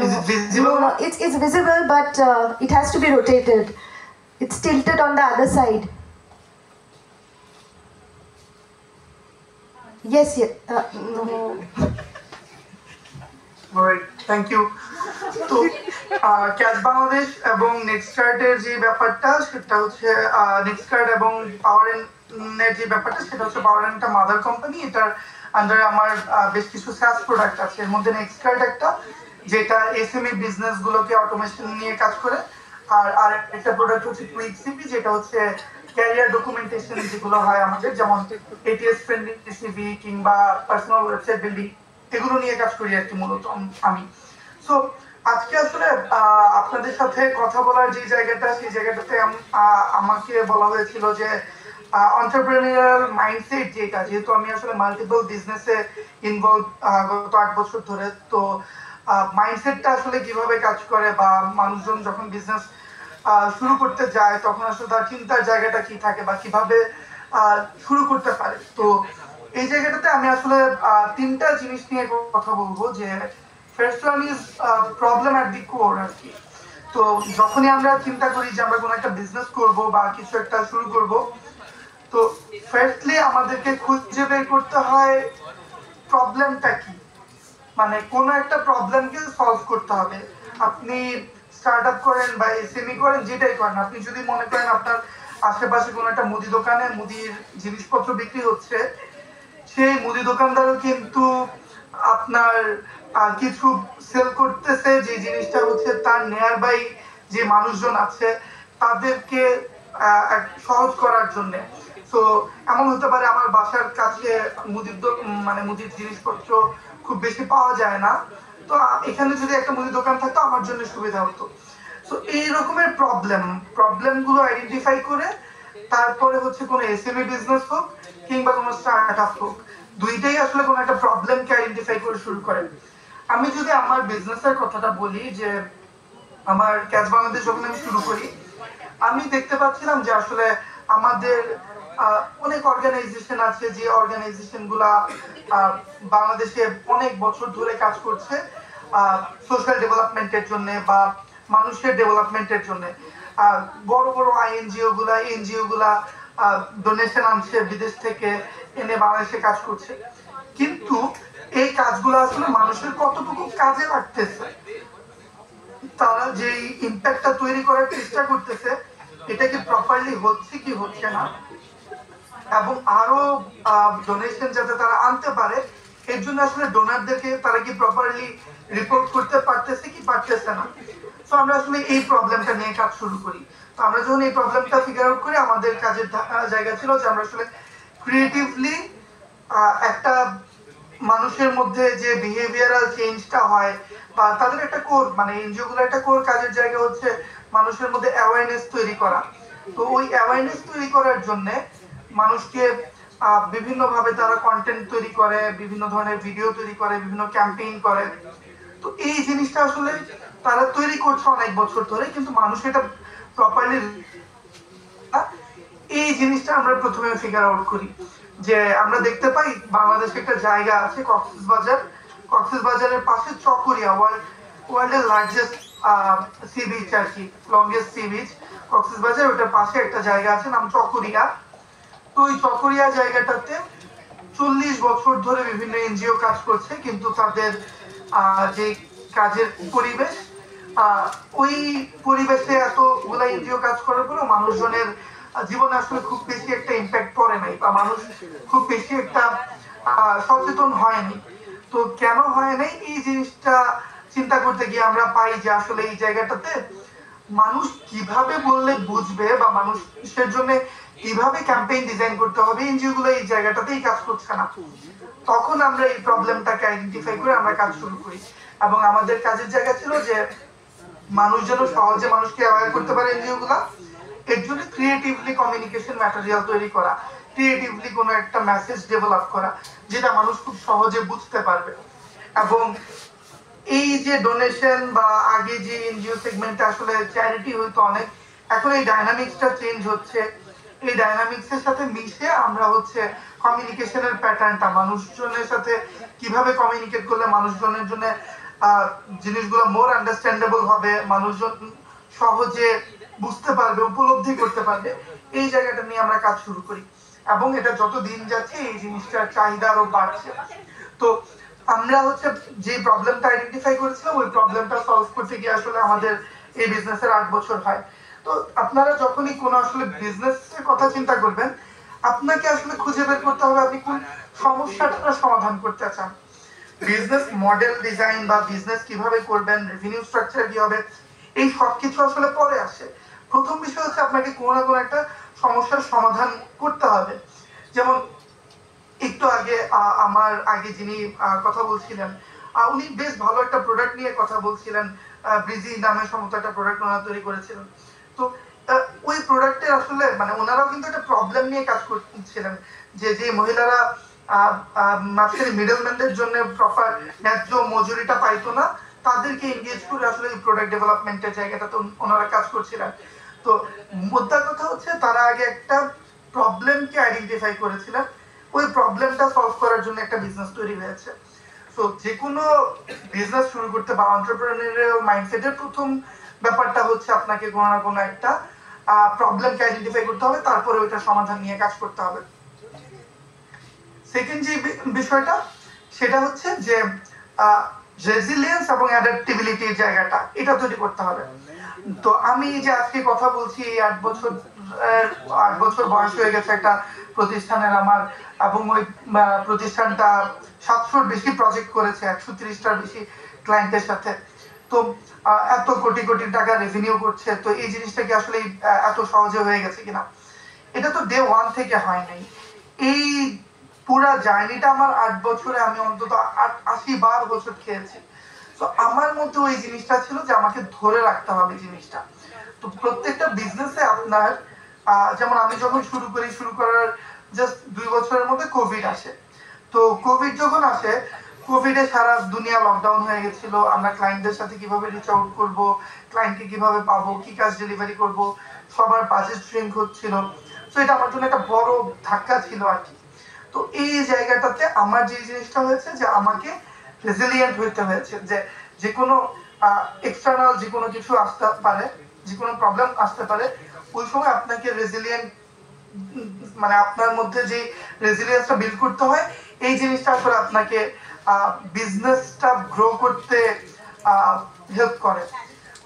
Is it visible? No, it's visible, but it has to be rotated. It's tilted on the other side. Yes, yes. No. Alright, thank you. তো catch Bangladesh এবং নেক্সটকার্ডের যে ব্যাপারটা সেটা হচ্ছে নেক্সটকার্ড এবং পাওয়ার এর যে ব্যাপারটা সেটা হচ্ছে পাওয়ার একটা মাদার কোম্পানি, এটার আন্ডারে আমার বেশ কিছু SaaS প্রোডাক্ট আছে। এর মধ্যে নেক্সটকার্ড একটা, যেটা এসএমই বিজনেস গুলোকে অটোমেশন নিয়ে কাজ করে, আর একটা প্রোডাক্ট হচ্ছে কুইকসিপি, যেটা হচ্ছে ক্যারিয়ার ডকুমেন্টেশন যেগুলো হয় আমাদের, যেমন এটিএস ফ্রেন্ডলি সিভি কিংবা পার্সোনাল ওয়েবসাইট বিল্ডিং, এগুলো নিয়ে কাজ করি আর কি মূলত আমি। সো আজকে আসলে আপনাদের সাথে কথা বলার যে জায়গাটা, সেই জায়গাটাতে আমাকে বলা হয়েছিল যে এন্টারপ্রেনিউরিয়াল মাইন্ডসেট যেটা, যেহেতু আমি আসলে মাল্টিপল বিজনেসে ইনভলভ গত 8 বছর ধরে, তো মাইন্ডসেটটা আসলে কিভাবে কাজ করে বা মানুষজন যখন বিজনেস শুরু করতে যায় তখন আসলে তার চিন্তার জায়গাটা কি থাকে বা কিভাবে শুরু করতে পারে। তো এই জায়গাটাতে আমি আসলে তিনটা জিনিস নিয়ে কথা বলবো, যে first one is problem at the core আর কি। তো যখনই আমরা চিন্তা করি যে আমরা কোনো একটা বিজনেস করব বা কিছু একটা শুরু করব, তো ফার্স্টলি আমাদেরকে খুঁজে বের করতে হয় প্রবলেমটা কি, মানে কোনো একটা প্রবলেমকে সলভ করতে হবে। আপনি স্টার্ট আপ করেন বা এসএমই করেন, যেটাই করেন, আপনি যদি মনে করেন আপনার আশেপাশে কোনো একটা মুদি দোকানে মুদির জিনিসপত্র বিক্রি হচ্ছে, সেই মুদি দোকানদারও কিন্তু আপনার কিছু সেল করতেছে, যে জিনিসটা হচ্ছে তার নিয়ার বাই যে মানুষজন আছে তাদেরকে সহজ করার জন্য। তো এমন হতে পারে আমার বাসার কাছে মুদির জিনিসপত্র খুব বেশি পাওয়া যায় না, তো এখানে যদি একটা মুদি দোকান থাকতো আমার জন্য সুবিধা হতো। তো এই রকমের প্রবলেমগুলো আইডেন্টিফাই করে তারপরে হচ্ছে কোনো এসএমই বিজনেস হোক কিংবা কোনো স্টার্ট আপ হোক, দুইটাই আসলে কোনো একটা প্রবলেমকে আইডেন্টিফাই করে শুরু করেন। আমি যদি আমার বিজনেসের কথাটা বলি, যে আমার ক্যাচ বাংলাদেশ যখন আমি শুরু করি, আমি দেখতে পাচ্ছিলাম যে আসলে আমাদের অনেক অর্গানাইজেশন আছে, যে অর্গানাইজেশন গুলা বাংলাদেশে অনেক বছর ধরে কাজ করছে সোশ্যাল ডেভেলপমেন্টের জন্য বা মানুষের ডেভেলপমেন্টের জন্য। বড় বড় এনজিও গুলা ডোনেশন আনছে বিদেশ থেকে, এনে বাংলাদেশে কাজ করছে, কিন্তু এই কাজগুলো আসলে মানুষের কতটুকু কাজে লাগতেছে, তারা যে ইম্প্যাক্টটা তৈরি করার চেষ্টা করতেছে এটা কি প্রপারলি হচ্ছে কি হচ্ছে না, এবং আরো ডোনেশন যাতে তারা আনতে পারে এর জন্য আসলে ডোনারদেরকে তারা কি প্রপারলি রিপোর্ট করতে পারতেছে কি পারতেছে না। তো আমরা আসলে এই প্রবলেমটা নিয়ে কাজ শুরু করি। তো আমরা যখন এই প্রবলেমটা ফিগার আউট করি, আমাদের কাজের জায়গা ছিল যে আমরা আসলে ক্রিয়েটিভলি একটা মানুষের মধ্যে যে বিহেভিয়ারাল চেঞ্জটা হয় বা তাদের একটা কোর, মানে এনজিও গুলো একটা কোর কাজের জায়গা হচ্ছে মানুষের মধ্যে অ্যাওয়ারনেস তৈরি করা। তো ওই অ্যাওয়ারনেস তৈরি করার জন্য মানুষকে বিভিন্ন ভাবে তারা কন্টেন্ট তৈরি করে, বিভিন্ন ধরনের ভিডিও তৈরি করে, বিভিন্ন ক্যাম্পেইন করে। তো এই জিনিসটা আসলে তারা তৈরি করছে অনেক বছর ধরে, কিন্তু মানুষ এটা প্রপারলি, এই জিনিসটা আমরা প্রথমে ফিগার আউট করি। যে আমরা দেখতে পাই বাংলাদেশে একটা জায়গা আছে কক্সবাজারের পাশে চকরিয়া, ওয়ার্ল্ডের লার্জেস্ট সি বিচ আর কি, লংগেস্ট সি বিচ কক্সবাজার, ওটার পাশে একটা জায়গা আছে নাম চকরিয়া। তো ওই চকরিয়া জায়গাটাতে 40 বছর ধরে বিভিন্ন এনজিও কাজ করছে, কিন্তু তাদের যে কাজের পরিবেশ, ওই পরিবেশে এতগুলা এনজিও কাজ করার পরেও মানুষজনের জীবনে আসলে খুব বেশি একটা ইম্প্যাক্ট পড়ে নাই, বা মানুষ খুব বেশি একটা সচেতন হয়নি। তো কেন হয় নাই এই জিনিসটা চিন্তা করতে গিয়ে আমরা পাই যে আসলে এই জায়গাটাতে মানুষ কিভাবে বললে বুঝবে বা মানুষের জন্য কিভাবে ক্যাম্পেইন ডিজাইন করতে হবে, এনজিও গুলো এই জায়গাটাতেই কাজ করছে না। তখন আমরা এই প্রবলেমটাকে আইডেন্টিফাই করে আমরা কাজ শুরু করি, এবং আমাদের কাজের জায়গা ছিল যে মানুষ যেন সহজে মানুষকে অ্যাওয়্যার করতে পারে এনজিও গুলা, এর জন্য ক্রিয়েটিভলি কমিউনিকেশন ম্যাটেরিয়াল তৈরি করা, ক্রিয়েটিভলি কোনো একটা মেসেজ ডেভেলপ করা যেটা মানুষ খুব সহজে বুঝতে পারবে। এবং এই যে ডোনেশন বা আগে যে এনজিও সেগমেন্টে আসলে চ্যারিটি হইতো অনেক, এখন এই ডাইনামিক্সটা চেঞ্জ হচ্ছে। এই ডাইনামিক্সের সাথে মিশে আমরা হচ্ছে কমিউনিকেশনের প্যাটার্নটা, মানুষজনের সাথে কিভাবে কমিউনিকেট করলে মানুষজনের জন্য জিনিসগুলো মোর আন্ডারস্ট্যান্ডেবল হবে, মানুষজন সহজে বুঝতে পারবে, উপলব্ধি করতে পারবে, এই জায়গাটা নিয়ে আমরা কাজ শুরু করি। এবং এটা যত দিন যাচ্ছে এই জিনিসটার চাহিদা আরো বাড়ছে। তো আমরা হচ্ছে যে প্রবলেমটা আইডেন্টিফাই করেছিলাম ওই প্রবলেমটা সলভ করতে গিয়ে আসলে আমাদের এই বিজনেসের 8 বছর হয়। তো আপনারা যখনই কোনো আসলে বিজনেসের কথা চিন্তা করবেন, আপনাকে আসলে খুঁজে বের করতে হবে আপনি কোন সমস্যাটা সমাধান করতে চান। বিজনেস মডেল ডিজাইন বা বিজনেস কিভাবে করবেন, রেভিনিউ স্ট্রাকচার কি হবে, এই সবকিছু আসলে পরে আসে। প্রথম বিষয় হচ্ছে আপনাকে কোনো না কোনো একটা সমস্যার সমাধান করতে হবে। যেমন একটু আগে আমার আগে যিনি কথা বলছিলেন, উনি বেশ ভালো একটা প্রোডাক্ট নিয়ে কথা বলছিলেন, ব্রিজি নামে সম্ভবত একটা প্রোডাক্ট ওনারা তৈরি করেছিলেন। তো ওই প্রোডাক্টের আসলে মানে ওনারাও কিন্তু একটা প্রবলেম নিয়ে কাজ করছিলেন, যে যে মহিলারা মাঝখানে মিডলম্যানদের জন্য প্রপার ন্যায্য মজুরিটা পাইতো না, তাদেরকে এনগেজ করে আসলে এই প্রোডাক্ট ডেভেলপমেন্টের জায়গাটাতে ওনারা কাজ করছিলেন। তো মোদ্দা কথা হচ্ছে তারা আগে একটা প্রবলেমকে আইডেন্টিফাই করেছিলেন, ওই প্রবলেমটা সলভ করার জন্য একটা বিজনেস তৈরি হয়েছে। তো যে কোনো বিজনেস শুরু করতে বা এন্টারপ্রেনারিয়াল মাইন্ডসেটের প্রথম ব্যাপারটা হচ্ছে আপনাকে কোনো না কোনো একটা প্রবলেমকে আইডেন্টিফাই করতে হবে, তারপরে ওইটা সমাধান নিয়ে কাজ করতে হবে। সেকেন্ড যে বিষয়টা সেটা হচ্ছে যে রেজিলিয়েন্স এবং অ্যাডাপ্টেবিলিটির জায়গাটা এটা তৈরি করতে হবে। তো আমি যে আজকে কথা বলছি, 8 বছর বয়স হয়ে গেছে একটা প্রতিষ্ঠানের আমার, এবং ওই প্রতিষ্ঠানটা 700-র বেশি প্রজেক্ট করেছে, 130টার বেশি ক্লায়েন্টের সাথে। তো এত কোটি কোটি টাকা রেভিনিউ করছে, তো এই জিনিসটা কি আসলে এত সহজে হয়ে গেছে কিনা? এটা তো ডে 1 থেকে হয় নাই। এই পুরা জার্নিটা আমার 8 বছরে আমি অন্তত 80 বার বছর খেয়েছি। তো আমার মধ্যে ওই জিনিসটা ছিল যে আমাকে ধরে রাখতে হবে জিনিসটা। তো প্রত্যেকটা বিজনেসে আপনার যেমন আমি যখন শুরু করার জাস্ট 2 বছরের মধ্যে কোভিড আসে। তো কোভিড যখন আসে, কোভিডে সারা দুনিয়া লকডাউন হয়ে গেছিল। আমরা ক্লায়েন্টদের সাথে কিভাবে রিচ আউট করব, ক্লায়েন্টকে কিভাবে পাবো, কি কাজ ডেলিভারি করব, সবার বাজেট শ্রিঙ্ক হচ্ছিল। তো এটা আমার জন্য একটা বড় ধাক্কা ছিল আর কি। তো এই জায়গাটাতে আমার যে জিনিসটা হয়েছে যে আমাকে রেজিলিয়েন্ট হইতে হয়েছে, যে যে কোনো এক্সটার্নাল যে কোনো কিছু আসতে পারে, যে কোনো প্রবলেম আসতে পারে, ওই সময় আপনাকে রেজিলিয়েন্ট মানে আপনার মধ্যে যে রেজিলিয়েন্সটা বিল্ড করতে হয়, এই জিনিসটা আসলে আপনাকে বিজনেসটা গ্রো করতে হেল্প করে।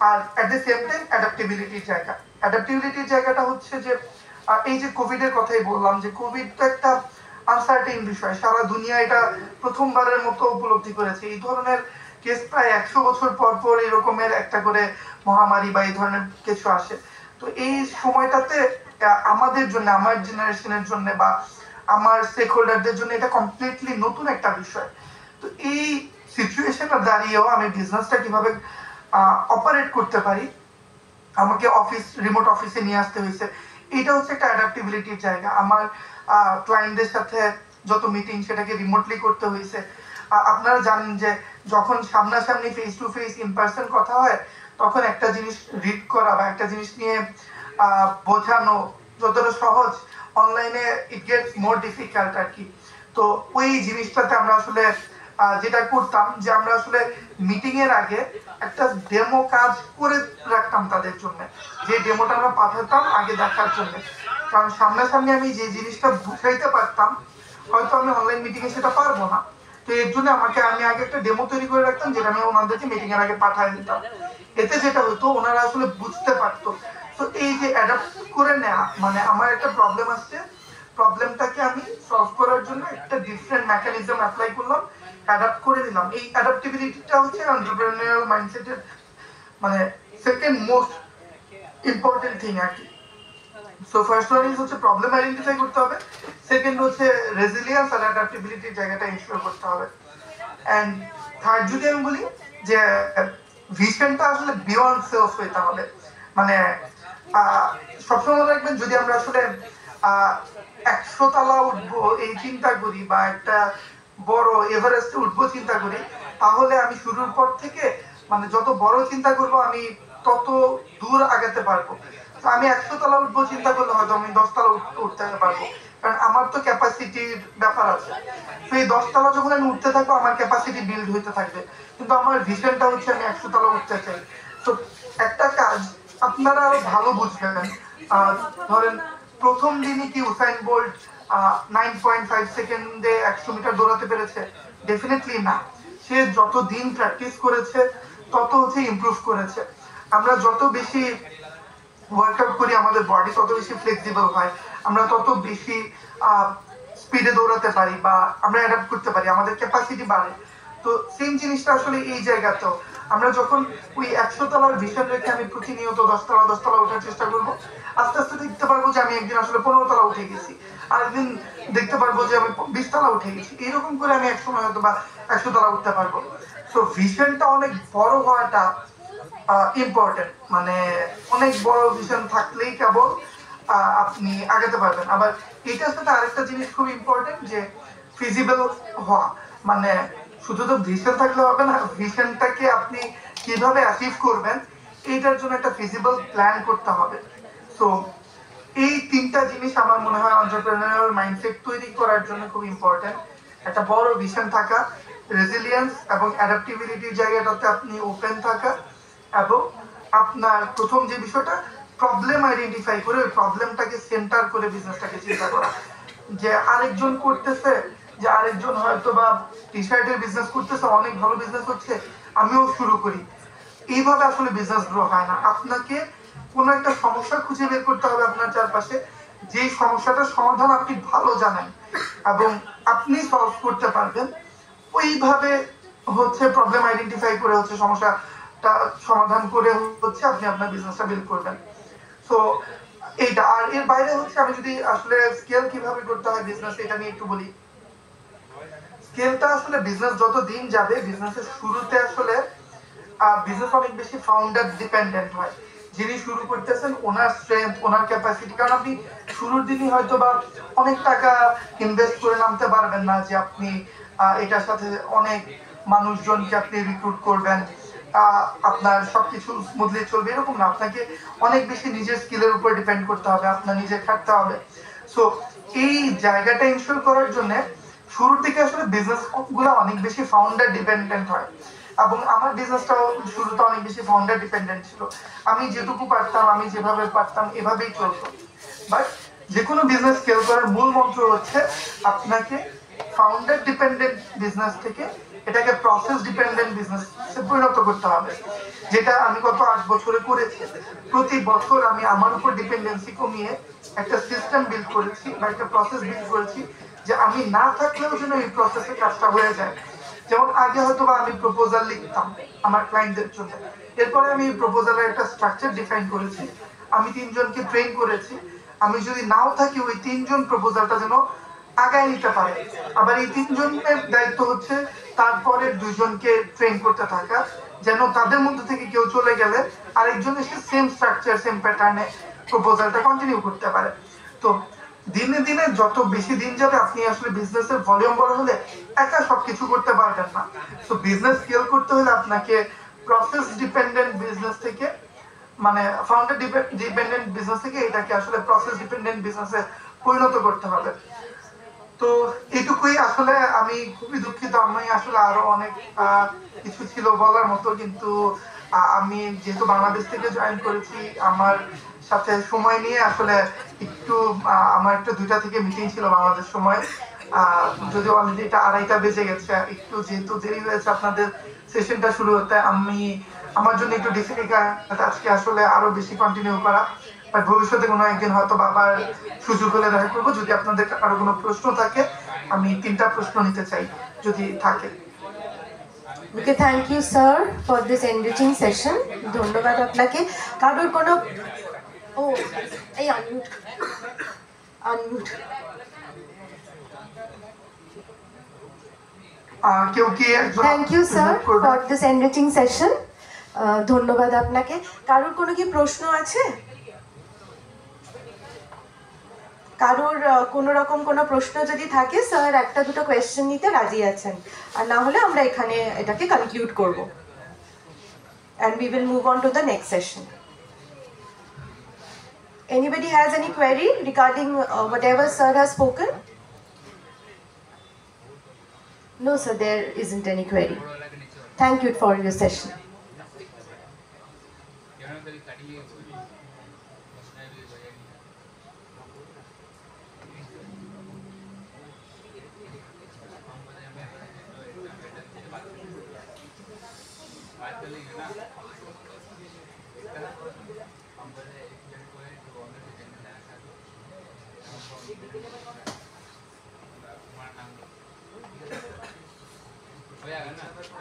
আর অ্যাট দ্য সেম টাইম অ্যাডাপ্টেবিলিটির জায়গাটা হচ্ছে যে এই যে কোভিড এর কথাই বললাম, যে কোভিড তো একটা আনসার্টেন বিষয়, সারা দুনিয়া এটা প্রথমবারের মতো উপলব্ধি করেছে। এই ধরনের কেস প্রায় 100 বছর পর পর এরকমের একটা করে মহামারী বা এই ধরনের কিছু আসে। তো এই সময়টাতে আমাদের জন্য, আমার জেনারেশনের জন্য বা আমার স্টেক হোল্ডারদের জন্য এটা কমপ্লিটলি নতুন একটা বিষয়। তো এই সিচুয়েশনটা দাঁড়িয়েও আমি বিজনেসটা কিভাবে অপারেট করতে পারি, আমাকে রিমোট অফিসে নিয়ে আসতে হয়েছে। এটা হচ্ছে একটা অ্যাডাপ্টেবিলিটির জায়গা। আমার ক্লায়েন্টদের সাথে যত মিটিং সেটাকে রিমোটলি করতে হয়েছে। আপনারা জানেন যে যখন সামনাসামনি face to face in person কথা হয়, তখন একটা জিনিস রিড করা বা একটা জিনিস নিয়ে বোঝানো যতটা সহজ, অনলাইনে ইট গেটস মোর ডিফিকাল্ট আর কি। তো ওই জিনিসটাতে আমরা আসলে যেটা করতাম যে আমরা আসলে মিটিং এর আগে একটা ডেমো কাজ করে রাখতাম তাদের জন্য, যে ডেমোটা আমরা পাঠাতাম আগে দেখার জন্য। কারণ সামনাসামনি আমি যে জিনিসটা বুঝাইতে পারতাম, হয়তো আমি অনলাইন মিটিং এ সেটা পারবো না। তো এর জন্য আমি আগে একটা ডেমো তৈরি করে রাখতাম, যেটা আমি ওনাদেরকে মিটিং এর আগে পাঠিয়ে দিতাম। এতে যেটা হতো ওনারা আসলে বুঝতে পারতো। তো এই যে অ্যাডাপ্ট করে নেওয়া, মানে আমার একটা প্রবলেম আসছে, প্রবলেমটাকে আমি সলভ করার জন্য একটা ডিফারেন্ট মেকানিজম অ্যাপ্লাই করলাম, অ্যাডাপ্ট করে দিলাম। এই অ্যাডাপ্টেবিলিটিটা হচ্ছে এন্টারপ্রেনারিয়াল মাইন্ডসেটের মানে সেকেন্ড মোস্ট ইম্পর্টেন্ট থিং আর কি। সো ফার্স্ট ওয়ান ইজ হচ্ছে প্রবলেম আইডেন্টিফাই করতে হবে, সেকেন্ড হচ্ছে রেজিলিয়েন্স আর অ্যাডাপ্টেবিলিটির জায়গাটা ইনশিওর করতে হবে, অ্যান্ড থার্ড যদি আমি বলি যে ভিশনটা আসলে বিয়ন্ড সেলস হইতে হবে। মানে সবসময় মনে রাখবেন, যদি আমরা আসলে 100 তলা উঠবো এই চিন্তা করি বা একটা বড় এভারেস্টে উঠবো চিন্তা করি, তাহলে আমি শুরুর পর থেকে মানে যত বড় চিন্তা করব আমি তত দূর আগাতে পারবো। আমি 100 তলা উঠবো চিন্তা করলে হয়তো আমি 10 তলা উঠতে পারবো, কারণ আমার তো ক্যাপাসিটির ব্যাপার আছে। তো এই 10 তলা যখন আমি উঠতে থাকবো আমার ক্যাপাসিটি বিল্ড হইতে থাকবে, কিন্তু আমার ভিশনটা হচ্ছে আমি 100 তলা উঠতে চাই। তো একটা কাজ আপনারা আরো ভালো বুঝবেন, ধরেন প্রথম দিনই কি উসাইন বোল্ট 9.5 সেকেন্ডে 100 মিটার দৌড়াতে পেরেছে? ডেফিনেটলি না। সে যত দিন প্র্যাকটিস করেছে তত হচ্ছে ইমপ্রুভ করেছে। আমরা যত বেশি ওয়ার্কআউট করি আমাদের বডি তত বেশি ফ্লেক্সিবল হয়, আমরা তত বেশি স্পিডে দৌড়াতে পারি বা আমরা অ্যাডাপ্ট করতে পারি, আমাদের ক্যাপাসিটি বাড়ে। তো সেম জিনিসটা আসলে এই জায়গাতেও আমরা যখন ওই 100 তলার ভিশন রেখে আমি প্রতিনিয়ত 10 তলা ওঠার চেষ্টা করবো, আস্তে আস্তে দেখতে পারবো যে আমি একদিন আসলে 15 তলা উঠে গেছি, আরেকদিন দেখতে পারবো যে আমি 20 তলা উঠে গেছি, এরকম করে আমি এক সময় হয়তো বা 100 তলা উঠতে পারবো। সো ভিশনটা অনেক বড় হওয়াটা ইম্পর্টেন্ট, মানে অনেক বড় ভিশন থাকলেই কেবল আপনি আগাতে পারবেন। আবার এটার সাথে আরেকটা জিনিস খুব ইম্পর্টেন্ট, যে ফিজিবল হওয়া। মানে শুধু তো ভিশন থাকলে হবে না, ভিশনটাকে আপনি কিভাবে অ্যাচিভ করবেন এইটার জন্য একটা ফিজিবল প্ল্যান করতে হবে। সো এই তিনটা জিনিস আমার মনে হয় এন্টারপ্রেনারিয়াল মাইন্ডসেট তৈরি করার জন্য খুব ইম্পর্টেন্ট। একটা বড় ভিশন থাকা, রেজিলিয়েন্স এবং অ্যাডাপ্টিবিলিটির জায়গাটাতে আপনি ওপেন থাকা, এবং আপনার প্রথম যে বিষয়টা প্রবলেম আইডেন্টিফাই করে ওই প্রবলেমটাকে সেন্টার করে বিজনেসটাকে চিন্তা করা। যে আরেকজন করতেছে, যে আরেকজন হয়তো বা টি শার্টের বিজনেস করতেছে, অনেক ভালো বিজনেস হচ্ছে, আমিও শুরু করি, এইভাবে আসলে বিজনেস গ্রো হয় না। আপনাকে কোনো একটা সমস্যা খুঁজে বের করতে হবে আপনার চারপাশে, যে সমস্যাটার সমাধান আপনি ভালো জানেন এবং আপনি সলভ করতে পারবেন, ওইভাবে হচ্ছে প্রবলেম আইডেন্টিফাই করে হচ্ছে সমস্যাটা সমাধান করে হচ্ছে আপনি আপনার বিজনেসটা বিল্ড করবেন। সো এইটা, আর এর বাইরে হচ্ছে আমি যদি আসলে স্কেল কিভাবে করতে হয় বিজনেস, এটা নিয়ে একটু বলি। স্কেলটা আসলে বিজনেস যত দিন যাবে, বিজনেসের শুরুতে আসলে বিজনেস অনেক বেশি ফাউন্ডার ডিপেন্ডেন্ট হয়। যিনি শুরু করতেছেন ওনার স্ট্রেংথ, ওনার ক্যাপাসিটি, কারণ আপনি শুরুর দিনই হয়তো বা অনেক টাকা ইনভেস্ট করে নামতে পারবেন না, যে আপনি এটার সাথে অনেক মানুষজনকে আপনি রিক্রুট করবেন, আপনার সবকিছু স্মুথলি চলবে, এরকম না। আপনাকে অনেক বেশি নিজের স্কিলের উপর ডিপেন্ড করতে হবে, আপনার নিজে খাটতে হবে। সো এই জায়গাটা ইনশিওর করার জন্য শুরুর দিকে আসলে বিজনেস গুলো অনেক বেশি ফাউন্ডার ডিপেন্ডেন্ট হয়, এবং আমার বিজনেসটাও শুরুতে অনেক বেশি ফাউন্ডার ডিপেন্ডেন্ট ছিল। আমি যেটুকু পারতাম, আমি যেভাবে পারতাম এভাবেই চলতো। বাট যে কোনো বিজনেস স্কেল করার মূল মন্ত্র হচ্ছে আপনাকে ফাউন্ডার ডিপেন্ডেন্ট বিজনেস থেকে এটাকে প্রসেস ডিপেন্ডেন্ট বিজনেস পরিণত করতে হবে, যেটা আমি গত 8 বছরে করেছি। প্রতি বছর আমি আমার উপর ডিপেন্ডেন্সি কমিয়ে একটা সিস্টেম বিল্ড করেছি বা একটা প্রসেস বিল্ড করেছি, যে আমি না থাকলেও যেন এই প্রসেসে কাজটা হয়ে যায়। যেমন আগে হয়তো বা আমি প্রপোজাল লিখতাম আমার ক্লায়েন্টদের জন্য, এরপরে আমি প্রপোজালের একটা স্ট্রাকচার ডিফাইন করেছি, আমি 3 জনকে ট্রেন করেছি, আমি যদি নাও থাকি ওই 3 জন প্রপোজালটা যেন আগায় নিতে পারে। আবার এই 3 জনের দায়িত্ব হচ্ছে তারপরে 2 জনকে ট্রেন করতে থাকা, যেন তাদের মধ্যে থেকে কেউ চলে গেলে আরেকজন এসে সেম স্ট্রাকচার সেম প্যাটার্নে প্রপোজালটা কন্টিনিউ করতে পারে। তো দিনে দিনে যত বেশি দিন যাবে আপনি আসলে বিজনেসের ভলিউম বড় হলে একা সবকিছু করতে পারবেন না। তো বিজনেস স্কেল করতে হলে আপনাকে প্রসেস ডিপেন্ডেন্ট বিজনেস থেকে, মানে ফাউন্ডার ডিপেন্ডেন্ট বিজনেস থেকে এটাকে আসলে প্রসেস ডিপেন্ডেন্ট বিজনেসে পরিণত করতে হবে। তো এটুকুই আসলে, আমি খুবই দুঃখিত, আমি আসলে আরো অনেক কিছু ছিল বলার মতো, কিন্তু আমি যেহেতু বাংলাদেশ থেকে জয়েন করেছি, আমার সাথে সময় নিয়ে আসলে একটু আমার একটা 2টা থেকে মিটিং ছিল বাংলাদেশ সময়, যদি অলরেডি এটা 2:30 বেজে গেছে, একটু যেহেতু দেরি হয়েছে আপনাদের সেশনটা শুরু হতে, আমার জন্য একটু ডিফিকাল্ট আজকে আসলে আরো বেশি কন্টিনিউ করা। বাট ভবিষ্যতে কোনো একদিন হয়তো আবার সুযোগ হলে দেখা করবো। যদি আপনাদের আরো কোনো প্রশ্ন থাকে, আমি 3টা প্রশ্ন নিতে চাই যদি থাকে। Okay, thank you sir for this enriching session. ধন্যবাদ আপনাকে। কারোর কোনো ও এই আনমিউট আনমিউট কেউ কি একজন থ্যাংক ইউ স্যার present করবে? For this enriching session. ধন্যবাদ আপনাকে। কারোর কোনো কি প্রশ্ন আছে? কারোর কোনো রকম কোনো প্রশ্ন যদি থাকে স্যার একটা দুটো কোয়েশ্চেন নিতে রাজি আছেন, আর না হলে আমরা এখানে এটাকে কনক্লুড করব and we will move on to the next session. Anybody has any query regarding whatever sir has spoken? No sir, there isn't any query. Thank you for your session. हो जाएगा ना।